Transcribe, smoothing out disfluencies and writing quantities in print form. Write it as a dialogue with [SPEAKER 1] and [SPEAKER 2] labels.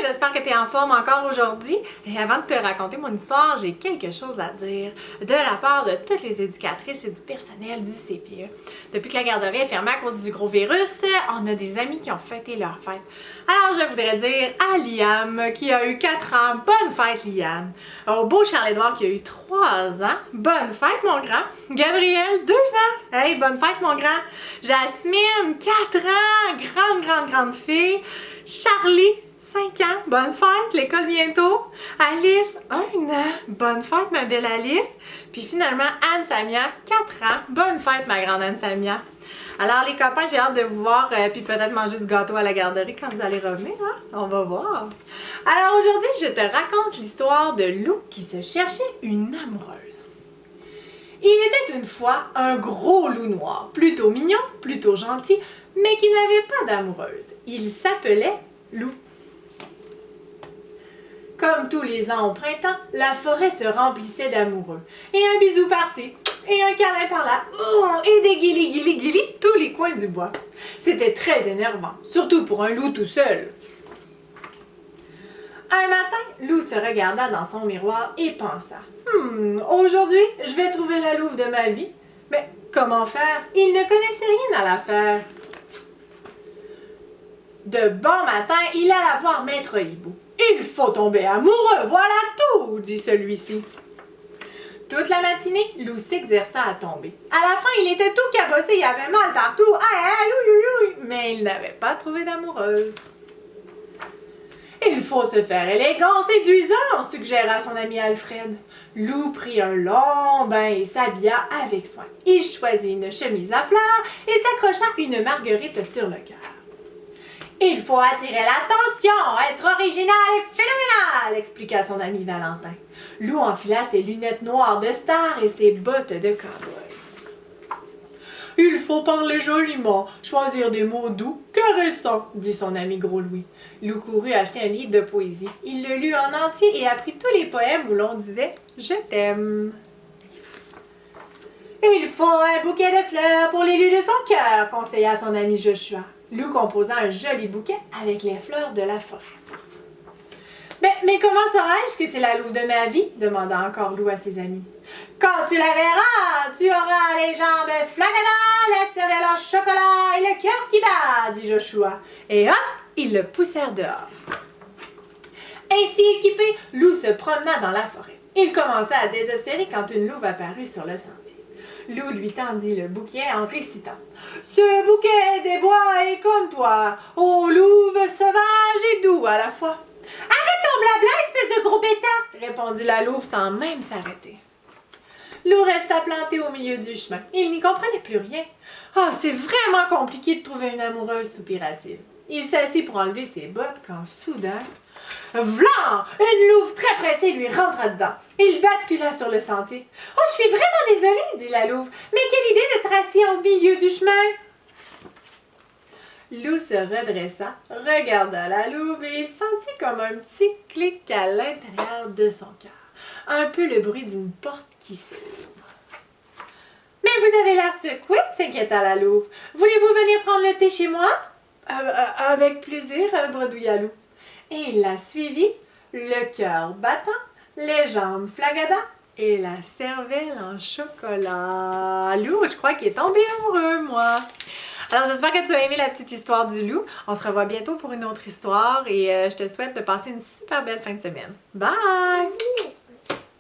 [SPEAKER 1] j'espère que tu es en forme encore aujourd'hui. Et avant de te raconter mon histoire, j'ai quelque chose à dire de la part de toutes les éducatrices et du personnel du CPE. Depuis que la garderie est fermée à cause du gros virus, on a des amis qui ont fêté leur fête. Alors je voudrais dire à Liam qui a eu 4 ans, bonne fête Liam. Au beau Charles-Édouard qui a eu 3 ans, bonne fête mon grand. Gabriel, 2 ans, hey bonne fête mon grand. Jasmine, 4 ans, grande fille. Charlie, 5 ans, bonne fête, l'école bientôt. Alice, 1 an, bonne fête ma belle Alice. Puis finalement Anne-Samia, 4 ans, bonne fête ma grande Anne-Samia. Alors les copains, j'ai hâte de vous voir, puis peut-être manger du gâteau à la garderie quand vous allez revenir, hein? On va voir. Alors aujourd'hui, je te raconte l'histoire de Lou qui se cherchait une amoureuse. Il était une fois un gros loup noir, plutôt mignon, plutôt gentil, mais qui n'avait pas d'amoureuse. Il s'appelait Lou. Comme tous les ans au printemps, la forêt se remplissait d'amoureux. Et un bisou par-ci, et un câlin par-là, et des guilis tous les coins du bois. C'était très énervant, surtout pour un loup tout seul. Un matin, Lou se regarda dans son miroir et pensa « Aujourd'hui, je vais trouver la louve de ma vie. Mais comment faire? Il ne connaissait rien à l'affaire. » De bon matin, il alla voir Maître Hibou. « Il faut tomber amoureux, voilà tout! » dit celui-ci. Toute la matinée, Lou s'exerça à tomber. À la fin, il était tout cabossé, il avait mal partout, mais il n'avait pas trouvé d'amoureuse. « Il faut se faire élégant, séduisant, » suggéra son ami Alfred. Lou prit un long bain et s'habilla avec soin. Il choisit une chemise à fleurs et s'accrocha une marguerite sur le cœur. « Il faut attirer l'attention, être original et phénoménal » expliqua son ami Valentin. Lou enfila ses lunettes noires de star et ses bottes de cow-boy. « Il faut parler joliment, choisir des mots doux, caressants » dit son ami Gros Louis. Lou courut acheter un livre de poésie. Il le lut en entier et apprit tous les poèmes où l'on disait « Je t'aime ». « Il faut un bouquet de fleurs pour l'élu de son cœur » conseilla son ami Joshua. Lou composa un joli bouquet avec les fleurs de la forêt. « Mais comment saurais-je que c'est la louve de ma vie ?» demanda encore Lou à ses amis. « Quand tu la verras, tu auras les jambes flagadas, la cervelle en chocolat et le cœur qui bat » dit Joshua. Et hop, ils le poussèrent dehors. Ainsi équipé, Lou se promena dans la forêt. Il commença à désespérer quand une louve apparut sur le sentier. Lou lui tendit le bouquet en récitant « Ce bouquet des bois est comme toi, ô louve sauvage et doux à la fois. »« Arrête ton blabla, espèce de gros bêta !» répondit la louve sans même s'arrêter. Lou resta planté au milieu du chemin. Il n'y comprenait plus rien. « Ah, c'est vraiment compliqué de trouver une amoureuse, soupira-t-il. » Il s'assit pour enlever ses bottes quand soudain... Vlan! Une louve très pressée lui rentra dedans. Il bascula sur le sentier. « Oh, je suis vraiment désolée, » dit la louve. « Mais quelle idée de tracer au milieu du chemin! » Lou se redressa, regarda la louve et il sentit comme un petit clic à l'intérieur de son cœur. Un peu le bruit d'une porte qui s'ouvre. « Mais vous avez l'air secoué, » s'inquiéta la louve. « Voulez-vous venir prendre le thé chez moi? » Avec plaisir, bredouilla Lou. Et il la suivit, le cœur battant, les jambes flagadas et la cervelle en chocolat. Lou, je crois qu'il est tombé amoureux, moi. Alors, j'espère que tu as aimé la petite histoire du loup. On se revoit bientôt pour une autre histoire et je te souhaite de passer une super belle fin de semaine. Bye!